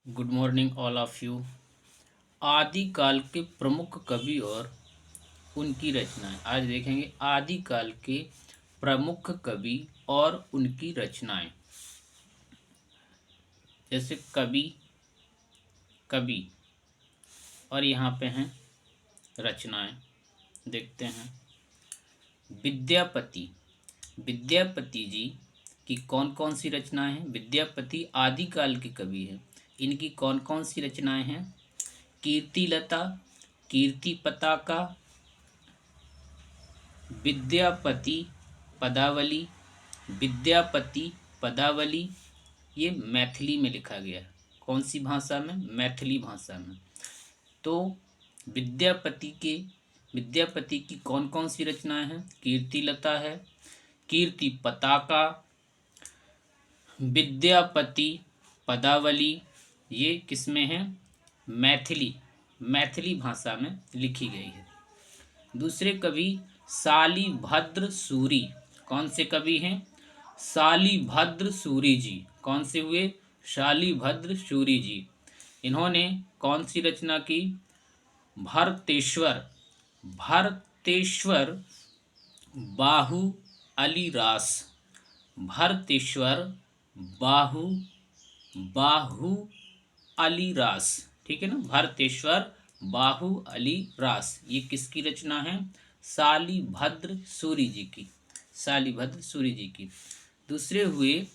Good morning all of you. आदिकाल के प्रमुख कवि और उनकी रचनाएं आज देखेंगे। आदिकाल के प्रमुख कवि और उनकी रचनाएं, जैसे कवि कवि और यहाँ पे हैं रचनाएं। देखते हैं। विद्यापति विद्यापति जी की कौन कौन सी रचनाएं हैं। विद्यापति आदिकाल के कवि हैं। इनकी कौन कौन सी रचनाएं हैं। कीर्तिलता, कीर्ति पताका, विद्यापति पदावली, विद्यापति पदावली। ये मैथिली में लिखा गया है। कौन सी भाषा में? मैथिली भाषा में। तो विद्यापति की कौन कौन सी रचनाएं हैं। कीर्तिलता है, कीर्ति पताका, विद्यापति पदावली। ये किसमें है? मैथिली भाषा में लिखी गई है। दूसरे कवि शालिभद्र सूरी। कौन से कवि हैं? शालिभद्र सूरी जी। कौन से हुए? शालिभद्र सूरी जी। इन्होंने कौन सी रचना की? भरतेश्वर बाहु अलीरास। भरतेश्वर बाहु अलीरास। ठीक है ना। भरतेश्वर बाहु अलीरास ये किसकी रचना है? शालिभद्र सूरी जी की। शालिभद्र सूरी जी की। दूसरे हुए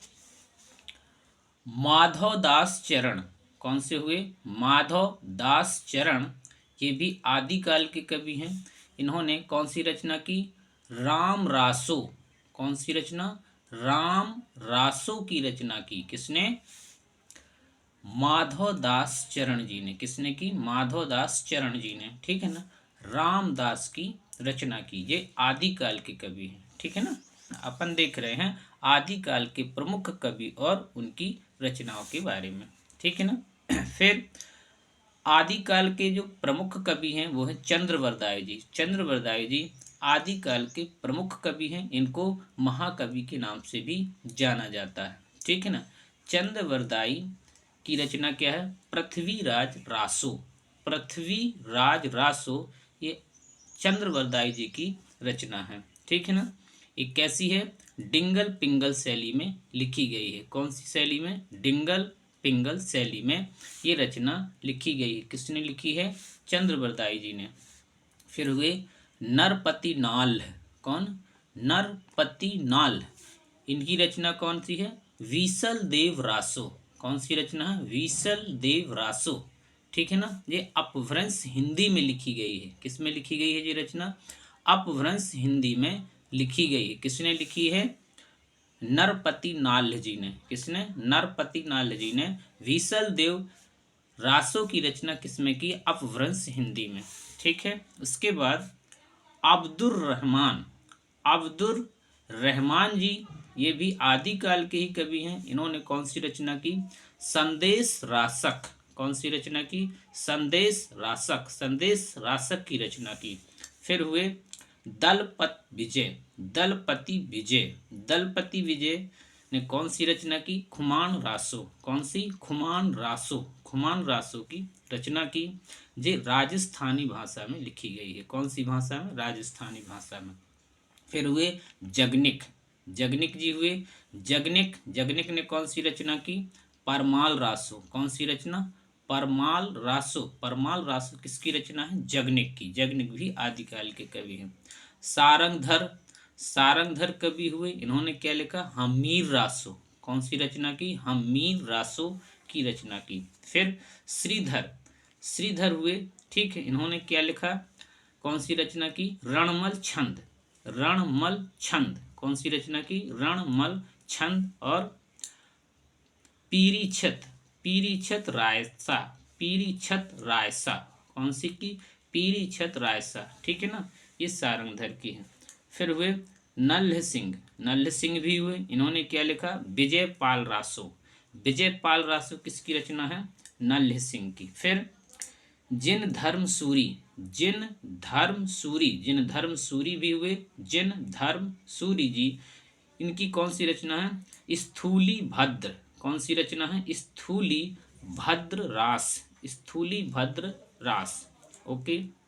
माधवदास चरण। कौन से हुए? माधवदास चरण। ये भी आदिकाल के कवि हैं। इन्होंने कौन सी रचना की? राम रासो। कौन सी रचना? राम रासो की रचना की। किसने? माधवदास चरण जी ने। किसने की? माधवदास चरण जी ने। ठीक है ना। रामदास की रचना की। ये आदिकाल के कवि हैं। ठीक है ना। अपन देख रहे हैं आदिकाल के प्रमुख कवि और उनकी रचनाओं के बारे में। ठीक है ना। फिर आदिकाल के जो प्रमुख कवि हैं वो है चंद्रवरदाय जी। चंद्रवरदाय जी आदिकाल के प्रमुख कवि हैं। इनको महाकवि के नाम से भी जाना जाता है। ठीक है ना। चंद्रवरदाई की रचना क्या है? पृथ्वीराज रासो। पृथ्वीराज रासो ये चंद्रवरदाई जी की रचना है। ठीक है ना। ये कैसी है? डिंगल पिंगल शैली में लिखी गई है। कौन सी शैली में? डिंगल पिंगल शैली में ये रचना लिखी गई है। किसने लिखी है? चंद्रवरदाई जी ने। फिर हुए नरपति नाल। कौन? नरपति नाल। इनकी रचना कौन सी है? विसल देव रासो। कौन सी रचना है? विसल देव रासो। ठीक है ना। ये अपभ्रंश हिंदी में लिखी गई है। किस में लिखी गई है ये रचना? अपभ्रंश हिंदी में लिखी गई है। किसने लिखी है? नरपति नाल जी ने। किसने? नरपति नाल जी ने विसल देव रासो की रचना किसमें की? अपभ्रंश हिंदी में। ठीक है। उसके बाद अब्दुर रहमान जी ये भी आदिकाल के ही कवि हैं। इन्होंने कौन सी रचना की? संदेश रासक। कौन सी रचना की? संदेश रासक की रचना की। फिर हुए दलपति विजय ने कौन सी रचना की? खुमान रासो। कौन सी? खुमान रासो की रचना की। जे राजस्थानी भाषा में लिखी गई है। कौन सी भाषा में? राजस्थानी भाषा में। फिर हुए जगनिक जी हुए। जगनिक ने कौन सी रचना की? परमाल रासो। कौन सी रचना? परमाल रासो किसकी रचना है? जगनिक की। जगनिक भी आदिकाल के कवि हैं। सारंगधर कवि हुए। इन्होंने क्या लिखा? हमीर रासो। कौन सी रचना की? हमीर रासो की रचना की। फिर श्रीधर हुए। ठीक है। इन्होंने क्या लिखा? कौन सी रचना की? रणमल छंद। कौन सी रचना की? रणमल छंद। और पीरीछत रायसा। कौन सी की? पीरीछत रायसा। ठीक है ना। ये सारंगधर की है। फिर हुए नल्ह सिंह भी हुए। इन्होंने क्या लिखा? विजयपाल रासो किसकी रचना है? नल्ह सिंह की। फिर जिन धर्म सूरी भी हुए। जिन धर्म सूरी जी इनकी कौन सी रचना है? स्थूली भद्र। कौन सी रचना है? स्थूली भद्र रास, स्थूली भद्र रास। ओके।